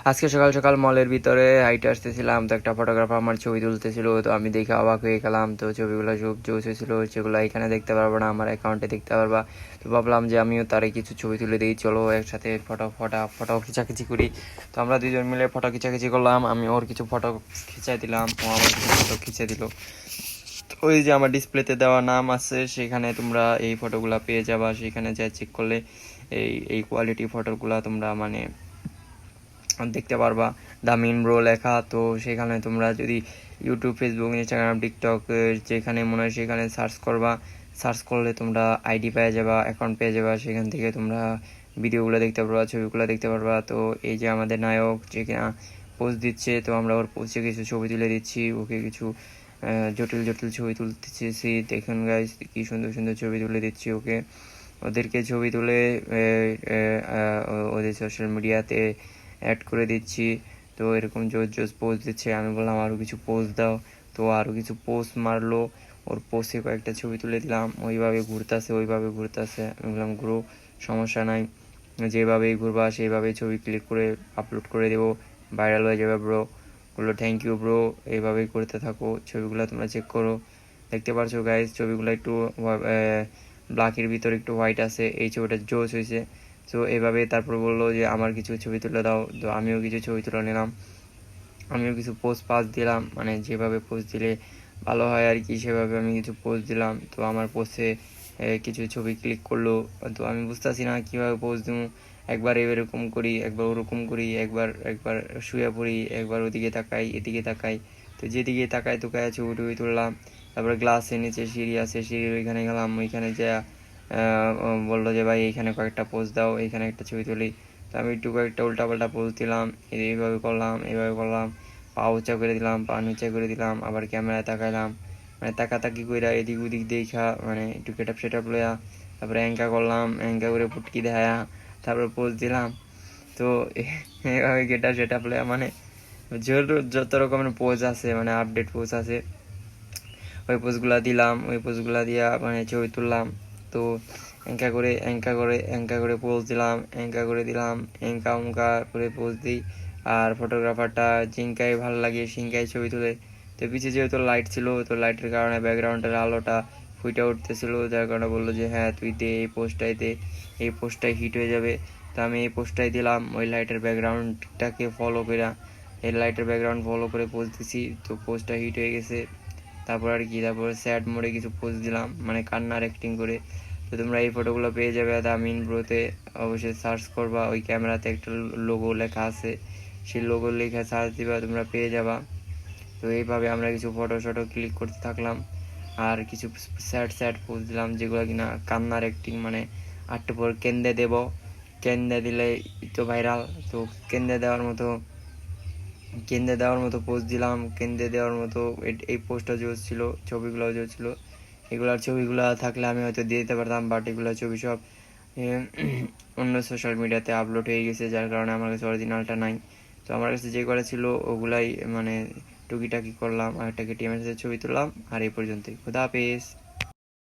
আজকে সকাল সকাল মলের ভিতরে হাইটে আসতেছিলাম, তো একটা ফটোগ্রাফার আমার ছবি তুলতেছিল, তো আমি দেখে অবাক হয়ে গেলাম। তো ছবিগুলো সব জোস হয়েছিল, সেগুলো এখানে দেখতে পারবো না, আমার অ্যাকাউন্টে দেখতে পারবা। তো ভাবলাম যে আমিও তারে কিছু ছবি তুলে দিই, চলো একসাথে ফটো খিচাখিচি করি। তো আমরা দুজন মিলে ফটো খিচাখিচি করলাম, আমি ওর কিছু ফটো খিচাই দিলাম, ও আমার কিছু ফটো খিচে দিল। ওই যে আমার ডিসপ্লেতে দেওয়া নাম আছে, সেখানে তোমরা এই ফটোগুলা পেয়ে যাবা, সেখানে যা চেক করলে এই কোয়ালিটি ফটোগুলা তোমরা মানে দেখতে পারবা। দ্য মিন ব্রো লেখা, তো সেখানে তোমরা যদি ইউটিউব, ফেসবুক, ইনস্টাগ্রাম, টিকটক যেখানে মনে হয় সেখানে সার্চ করবা। সার্চ করলে তোমরা আইডি পেয়ে যাবা, অ্যাকাউন্ট পেয়ে যাবা, সেখান থেকে তোমরা ভিডিওগুলো দেখতে পারবা, ছবিগুলো দেখতে পারবা। তো এই যে আমাদের নায়ক যে কিনা পোস্ট দিচ্ছে, তো আমরা ওর পোস্টে কিছু ছবি তুলে দিচ্ছি, ওকে কিছু জটিল জটিল ছবি তুলতেছি। দেখুন গাইস, কি সুন্দর সুন্দর ছবি তুলে দিচ্ছি ওকে। ওদেরকে ছবি তুলে ওদের সোশ্যাল মিডিয়াতে অ্যাড করে দিচ্ছি। তো এরকম জোস জোস পোস্ট দিচ্ছে, আমি বললাম আরও কিছু পোস্ট দাও, তো আরও কিছু পোস্ট মারলো। ওর পোস্টে কয়েকটা ছবি তুলে দিলাম, ওইভাবে ঘুরতেছে আমি বললাম ঘুরো, সমস্যা নাই, যেভাবেই ঘুরবা সেইভাবেই ছবি ক্লিক করে আপলোড করে দেবো, ভাইরাল হয়ে যাবে ব্রো। বললো থ্যাংক ইউ ব্রো, এইভাবেই করতে থাকো। ছবিগুলো তোমরা চেক করো, দেখতে পারছো গাইজ, ছবিগুলো একটু ব্ল্যাকের ভিতরে একটু হোয়াইট আছে, এই ছবিটা জোস হয়েছে। তো এভাবে তারপর বললো যে আমার কিছু ছবি তুলে দাও, তো আমিও কিছু ছবি তুলে নিলাম, আমিও কিছু পোস্ট পাস দিলাম, মানে যেভাবে পোস্ট দিলে ভালো হয় আর কি, সেভাবে আমি কিছু পোস্ট দিলাম। তো আমার পোস্টে কিছু ছবি ক্লিক করলো, তো আমি বুঝতেছি না কীভাবে পোস্ট দিব। একবার এরকম করি, একবার ওরকম করি, একবার একবার শুয়ে পড়ি, একবার ওদিকে তাকাই, এদিকে তাকাই, তো যেদিকে তাকাই তোকায় ছবি টবি তুললাম। তারপরে গ্লাসের নিচে সিঁড়ি আছে, সিঁড়ির ওইখানে গেলাম, ওইখানে যা বললো যে ভাই এইখানে কয়েকটা পোজ দাও, এইখানে একটা ছবি তুলি। তো আমি একটু কয়েকটা উল্টাপাল্টা পোজ দিলাম, এইভাবে করলাম, পা উঁচা করে দিলাম, পা নিচা করে দিলাম, আবার ক্যামেরায় তাকাইলাম, মানে তাকাতাকি কইরা এদিক ওদিক দেখা, মানে একটু গেটআপ সেটআপ লইয়া, তারপরে অ্যাঙ্কা করলাম, অ্যাঙ্কা করে পুটকি দেখায়া তারপরে পোজ দিলাম। তো এইভাবে গেটআপ সেটআপ লইয়া, মানে যত রকমের পোজ আছে, মানে আপডেট পোজ আছে, ওই পোজগুলা দিলাম, ওই পোজগুলা দিয়া মানে ছবি তুললাম। তো অ্যাঙ্কা করে পোজ দিলাম, অ্যাঙ্কা উঙ্কা করে পোজ দিই। আর ফটোগ্রাফারটা জিঙ্কাই ভালো লাগে, সিঙ্কাই ছবি তুলে। তো পিছিয়ে যেহেতু লাইট ছিল, তো লাইটের কারণে ব্যাকগ্রাউন্ডের আলোটা ফুটে উঠতেছিল, যার কারণে বললো যে হ্যাঁ তুই দে, এই পোস্টটাই হিট হয়ে যাবে। তো আমি এই পোস্টটাই দিলাম, ওই লাইটের ব্যাকগ্রাউন্ডটাকে ফলো করে, এই লাইটের ব্যাকগ্রাউন্ড ফলো করে পোস্ট দিছি, তো পোস্টটা হিট হয়ে গেছে। তারপর আর কি, তারপর স্যাড মোডে কিছু পোস্ট দিলাম, মানে কান্নার অ্যাক্টিং করে। তো তোমরা এই ফটোগুলো পেয়ে যাবে দ্য মিন ব্রোতে, অবশ্যই সার্চ করবা, ওই ক্যামেরাতে একটা লোগো লেখা আছে, সেই লোগো লেখা সার্চ দিবা, তোমরা পেয়ে যাবা। তো এইভাবে আমরা কিছু ফটো ক্লিক করতে থাকলাম, আর কিছু স্যাড পোস্ট দিলাম, যেগুলো কিনা কান্নার অ্যাক্টিং, মানে আটটু পর কেন্দে দিলে তো ভাইরাল। তো কেন্দ্রে দেওয়ার মতো পোস্ট দিলাম, কেন্দ্রে দেওয়ার মতো এই পোস্টটা জোর ছিল, ছবিগুলোও জোর ছিল। এগুলার ছবিগুলো থাকলে আমি হয়তো দিয়ে দিতে পারতাম, বাট এগুলো ছবি সব অন্য সোশ্যাল মিডিয়াতে আপলোড হয়ে গেছে, যার কারণে আমার কাছে অরিজিনালটা নাই। তো আমার কাছে যে করা ছিল ওগুলাই মানে টুকিটাকি করলাম, আর একটা কেটিএমের সাথে ছবি তুললাম, আর এই পর্যন্তই। খুদা হাফেজ।